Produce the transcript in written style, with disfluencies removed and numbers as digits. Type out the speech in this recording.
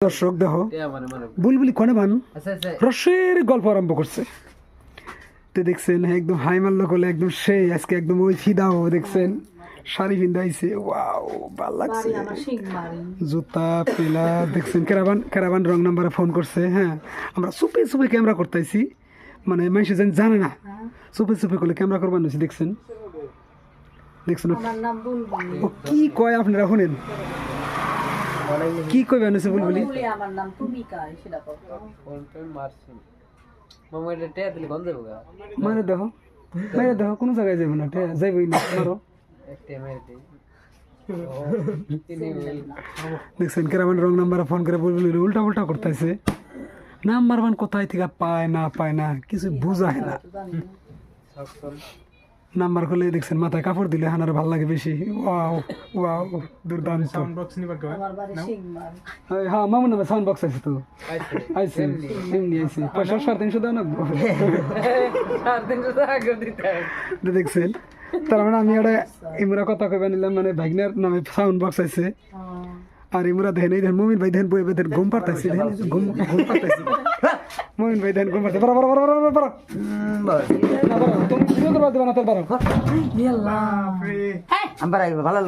দর্শক দেখো বুলবুলি কনে বান রসের গল্প আরম্ভ করছে তো দেখছেন একদম হাই মাল্ল করলে একদম সেই আজকে একদম ওই ফিদাও দেখছেন শাড়ি পিন্দাইছে ওয়াও ভাল লাগছে জুতা পেলা দেখছেন ক্যারাবান রং নাম্বারে ফোন করছে হ্যাঁ আমরা সুপে সুপে ক্যামেরা করতেছি মানে মানুষ যেন জানে না সুপে সুপে করলে ক্যামেরা করবার নিয়েছি দেখছেন দেখছেন ও কি কয় আপনারা শুনেন কি কইবেন আছে বুলবুলি আমার নাম তুমিকা সেটা কত ফোনটা মারছি মামা এটা টেয়া দিলে গন্ধ হবে মানে দেখো কোনো জায়গায় যাবে না যাইবই না মারো একটা মেরে দেখছেন কেরামান রং নাম্বার ফোন করে বুলবুলি উল্টা উল্টা করতেছে নাম্বার ওয়ান কোথায় থেকে পায় না কিছু বুঝায় না নাম্বার খুলে দেখছেন মাথায় কাপড় দিলে হানার ভালো লাগে বেশি ওয়াও দুর্দান্ত হ্যাঁ মামুন নামে সাউন্ড বক্স আছে তো আইছে এমনি আইছে পয়সা 350 দাও না দেখছেন তার মানে আমি একটা ইমরা কথা কইবা নিলাম মানে ভাগনার নামে সাউন্ড বক্স আছে আর ইমরা দেখেন এই দেখেন মুমিন ভাই দেখেন বই দেখেন ঘুম পাড়তাছে ঘুম পাড়তাছে মুমিন ভাই দেখেন ঘুম পাড়তাছে বড় তুমি ভিডিও করবা দিবা না তোর বড় ইয়াল্লাহ ভালো